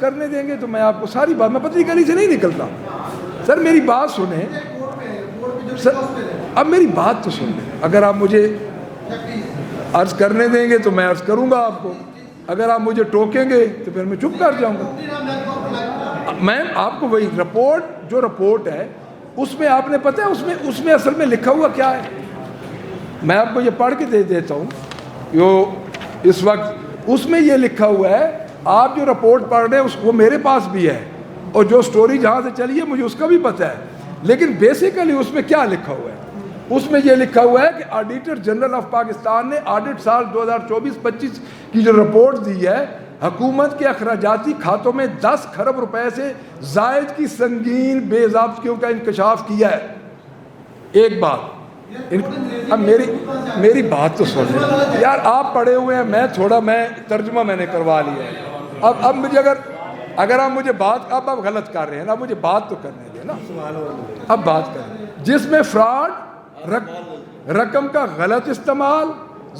کرنے دیں گے تو میں آپ کو ساری بات, میں پتلی گلی سے نہیں نکلتا. سر میری بات سنیں, سر اب میری بات تو سن لیں. اگر آپ مجھے عرض کرنے دیں گے تو میں عرض کروں گا آپ کو, اگر آپ مجھے ٹوکیں گے تو پھر میں چپ کر جاؤں گا. میں آپ کو وہی جو رپورٹ ہے اس میں آپ نے پتہ ہے اس میں اصل میں لکھا ہوا کیا ہے. میں آپ کو یہ پڑھ کے دے دیتا ہوں. اس وقت اس میں یہ لکھا ہوا ہے, آپ جو رپورٹ پڑھ رہے ہیں وہ میرے پاس بھی ہے, اور جو سٹوری جہاں سے چلی ہے مجھے اس کا بھی پتہ ہے. لیکن بیسیکلی اس میں کیا لکھا ہوا ہے؟ اس میں یہ لکھا ہوا ہے کہ آڈیٹر جنرل آف پاکستان نے آڈٹ سال 2024-25 کی جو رپورٹ دی ہے, حکومت کے اخراجاتی کھاتوں میں 10 کھرب روپے سے زائد کی سنگین بے ضابطگیوں کا انکشاف کیا ہے. ایک بات, اب میری بات تو سن لیں یار, آپ پڑھے ہوئے ہیں, میں ترجمہ میں نے کروا لیا ہے. اب مجھے اگر آپ مجھے بات, اب آپ غلط کر رہے ہیں نا, مجھے بات تو کرنے دیں نا. اب بات کریں جس میں فراڈ, رقم کا غلط استعمال,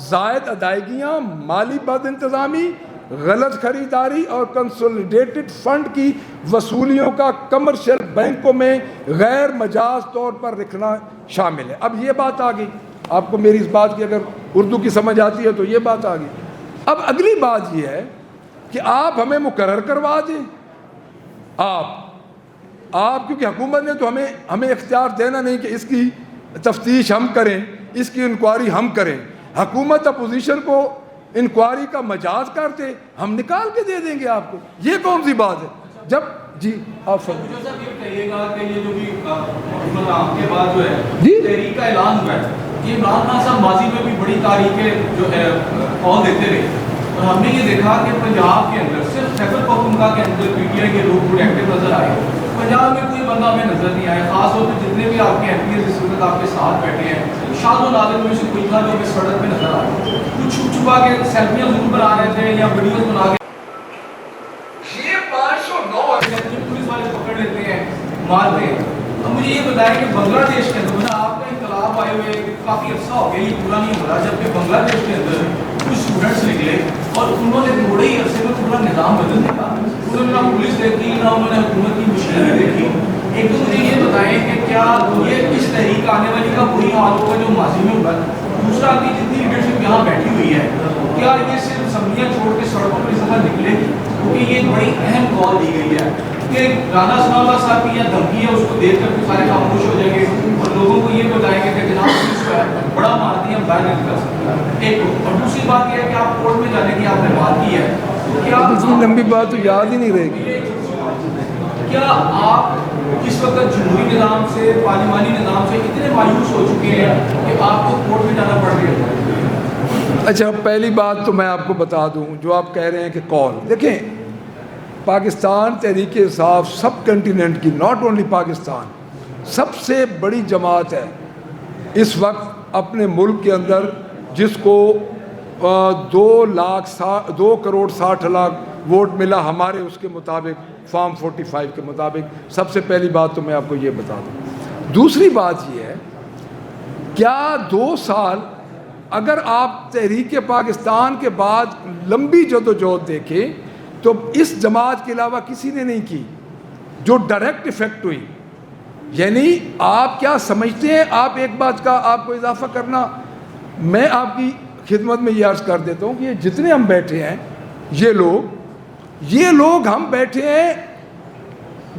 زائد ادائیگیاں, مالی بد انتظامی, غلط خریداری اور کنسولیڈیٹڈ فنڈ کی وصولیوں کا کمرشل بینکوں میں غیر مجاز طور پر رکھنا شامل ہے. اب یہ بات آ گئی, آپ کو میری اس بات کی اگر اردو کی سمجھ آتی ہے تو یہ بات آ گئی. اب اگلی بات یہ ہے کہ آپ ہمیں مقرر کروا دیں. آپ کیونکہ حکومت نے تو ہمیں اختیار دینا نہیں کہ اس کی تفتیش ہم کریں, اس کی انکوائری ہم کریں. حکومت اپوزیشن کو انکوائری کا مجاز کرتے, ہم نکال کے دے دیں گے آپ کو. یہ کون سی بات ہے؟ جب جی آپ کہیے گا کہ یہ جو بھی آپ کے بعد جو ہے جی تحریک کا اعلان ہوا ہے, یہ عمران خان صاحب ماضی میں بھی بڑی تاریخیں جو ہے قول دیتے رہے, اور ہم نے یہ دیکھا کہ پنجاب کے اندر صرف خیبر پختونخوا کے اندر پی ٹی آئی کے لوگ بڑے ایکٹیو نظر آئے. پنجاب میں کوئی بندہ ہمیں نظر نہیں آیا, خاص طور پہ جتنے بھی آپ کے ایم پی اس وقت آپ کے ساتھ بیٹھے ہیں, شاد و نادر میں سے کوئی تھا جو ہمیں سڑک پہ نظر آ رہا ہے. کچھ چھپ چھپا کے سیلفیاں ضرور بنا رہے تھے یا ویڈیوز بنا کے, یہ 509 پولیس والے پکڑ لیتے ہیں, مارتے ہیں. اب مجھے یہ بتائیں کہ بنگلہ دیش کے اندر آپ کا انقلاب آئے ہوئے کافی عرصہ ہو گیا, یہ پورا نہیں ہو رہا, جبکہ بنگلہ دیش کے اندر کچھ اسٹوڈنٹس نکلے اور انہوں نے تھوڑے ہی عرصے میں پورا نظام بدل دیا. انہوں نے نہ پولیس دیکھی نہ انہوں نے حکومت کی مشینری دیکھی. ایک تو مجھے یہ بتائیں کہ کیا یہ اس تحریک آنے والی کا وہی حال ہوگا جو ماضی میں ہوگا؟ دوسرا کہ جتنی لیڈرشپ یہاں بیٹھی ہوئی ہے کیا یہ صرف اسمبلیاں چھوڑ کے سڑکوں پر اس طرح نکلے گی؟ کیونکہ یہ ایک بڑی اہم کال دی گئی ہے کہ رانا ثناء اللہ صاحب کی یہ دھمکی ہے اس کو دیکھ کر سارے خاموش ہو جائیں گے اور لوگوں کو یہ بتائیں گے کہ جناب پولیس کا بڑا مارتی ہم باہر نہیں کر سکتے. ایک اور دوسری بات یہ ہے کہ آپ کورٹ میں جانے کی آپ نے بات کی ہے تو کیا اتنی لمبی بات تو یاد ہی نہیں رہے گی. کیا آپ اس وقت جمہوری نظام سے پارلیمانی نظام سے اتنے مایوس ہو چکے ہیں کہ آپ کو کورٹ میں جانا پڑ رہا ہے؟ اچھا پہلی بات تو میں آپ کو بتا دوں جو آپ کہہ رہے ہیں کہ کال دیکھیں پاکستان تحریک انصاف سب کنٹیننٹ کی ناٹ اونلی پاکستان سب سے بڑی جماعت ہے اس وقت اپنے ملک کے اندر جس کو 2 کروڑ 60 لاکھ ووٹ ملا ہمارے اس کے مطابق فارم 45 کے مطابق. سب سے پہلی بات تو میں آپ کو یہ بتا دوں. دوسری بات یہ ہے کیا 2 سال اگر آپ تحریک پاکستان کے بعد لمبی جدوجہد دیکھیں تو اس جماعت کے علاوہ کسی نے نہیں کی جو ڈائریکٹ افیکٹ ہوئی. یعنی آپ کیا سمجھتے ہیں آپ ایک بات کا آپ کو اضافہ کرنا میں آپ کی خدمت میں یہ عرض کر دیتا ہوں کہ یہ جتنے ہم بیٹھے ہیں یہ لوگ ہم بیٹھے ہیں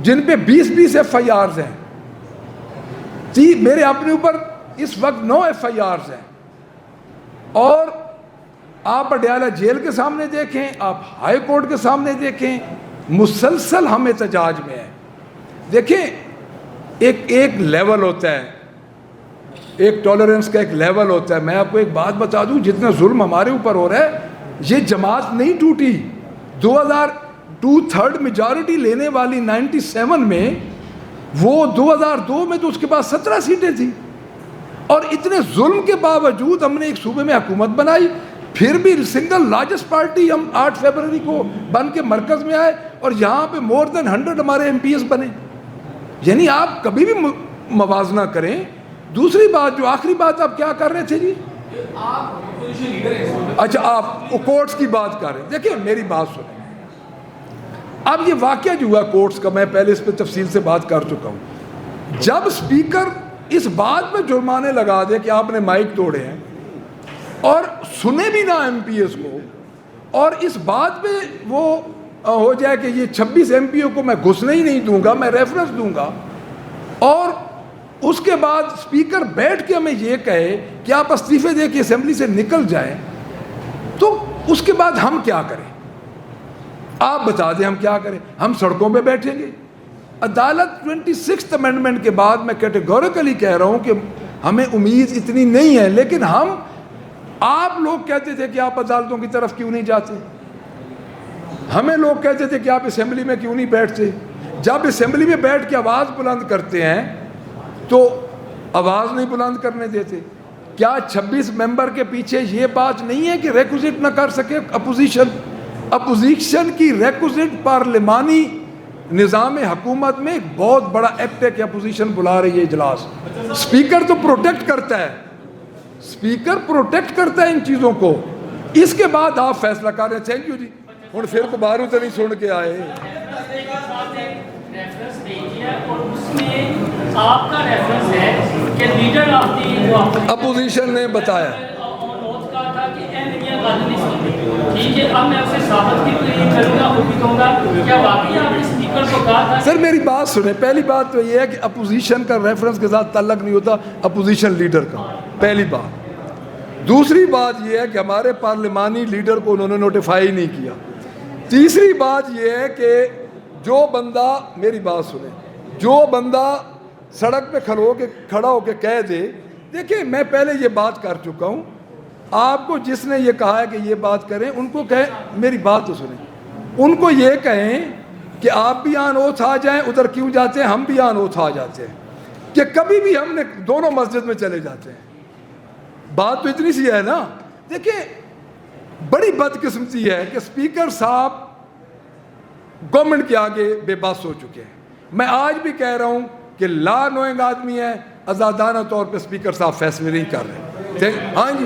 جن پہ 20 FIRs ہیں. میرے اپنے اوپر اس وقت 9 FIRs ہیں اور آپ پٹیالہ جیل کے سامنے دیکھیں آپ ہائی کورٹ کے سامنے دیکھیں مسلسل ہم احتجاج میں ہیں. دیکھیں ایک لیول ہوتا ہے ایک ٹالرنس کا ایک لیول ہوتا ہے. میں آپ کو ایک بات بتا دوں جتنا ظلم ہمارے اوپر ہو رہا ہے یہ جماعت نہیں ٹوٹی. 2/3 میجارٹی لینے والی 97 میں وہ 2002 میں تو اس کے بعد 17 سیٹیں تھیں اور اتنے ظلم کے باوجود ہم نے ایک صوبے میں حکومت بنائی. پھر بھی سنگل لارجسٹ پارٹی ہم 8 فروری کو بن کے مرکز میں آئے اور یہاں پہ مور دین 100 ہمارے MPs بنے. یعنی آپ کبھی بھی موازنہ کریں. دوسری بات جو آخری بات آپ کیا کر رہے تھے جی اچھا آپ کورٹس کی بات کر رہے ہیں. دیکھیں میری بات سنیں اب یہ واقعہ جو ہوا کورٹس کا میں پہلے اس پہ تفصیل سے بات کر چکا ہوں. جب اسپیکر اس بات پہ جرمانے لگا دے کہ آپ نے مائک توڑے ہیں اور سنے بھی نہ MPs کو اور اس بات پہ وہ ہو جائے کہ یہ 26 MPوں کو میں گھسنے ہی نہیں دوں گا میں ریفرنس دوں گا اور اس کے بعد اسپیکر بیٹھ کے ہمیں یہ کہے کہ آپ استعفے دے کے اسمبلی سے نکل جائیں تو اس کے بعد ہم کیا کریں آپ بتا دیں ہم کیا کریں. ہم سڑکوں پہ بیٹھیں گے. عدالت 26th امینڈمنٹ کے بعد میں کیٹیگوریکلی کہہ رہا ہوں کہ ہمیں امید اتنی نہیں ہے لیکن آپ لوگ کہتے تھے کہ آپ عدالتوں کی طرف کیوں نہیں جاتے. ہمیں لوگ کہتے تھے کہ آپ اسمبلی میں کیوں نہیں بیٹھتے. جب اسمبلی میں بیٹھ کے آواز بلند کرتے ہیں تو آواز نہیں بلند کرنے دیتے. کیا 26 ممبر کے پیچھے یہ بات نہیں ہے کہ ریکوزٹ نہ کر سکے اپوزیشن کی ریکوزٹ پارلیمانی نظام حکومت میں ایک بہت بڑا ایکٹ ہے کہ اپوزیشن بلا رہی ہے اجلاس. اسپیکر تو پروٹیکٹ کرتا ہے ان چیزوں کو. اس کے بعد آپ فیصلہ کر رہے ہیں. تھینک یو جی. ہوں پھر دوبارہ تو نہیں سن کے آئے. اپوزیشن نے بتایا سر میری بات سنیں. پہلی بات تو یہ ہے کہ اپوزیشن کا ریفرنس کے ساتھ تعلق نہیں ہوتا اپوزیشن لیڈر کا. پہلی بات. دوسری بات یہ ہے کہ ہمارے پارلیمانی لیڈر کو انہوں نے نوٹیفائی نہیں کیا. تیسری بات یہ ہے کہ جو بندہ میری بات سنیں جو بندہ سڑک پہ کھڑا ہو کے کہہ دے. دیکھیں میں پہلے یہ بات کر چکا ہوں. آپ کو جس نے یہ کہا ہے کہ یہ بات کریں ان کو کہیں میری بات تو سنیں. ان کو یہ کہیں کہ آپ بھی آن اوتھ آ جائیں. ادھر کیوں جاتے ہیں ہم بھی آن اوتھ آ جاتے ہیں کہ کبھی بھی ہم نے دونوں مسجد میں چلے جاتے ہیں. بات تو اتنی سی ہے نا. دیکھیں بڑی بدقسمتی ہے کہ اسپیکر صاحب گورنمنٹ کے آگے بے بس ہو چکے ہیں. میں آج بھی کہہ رہا ہوں کہ لا نوئنگ آدمی ہے. آزادانہ طور پہ اسپیکر صاحب فیصلے نہیں کر رہے. ہاں جی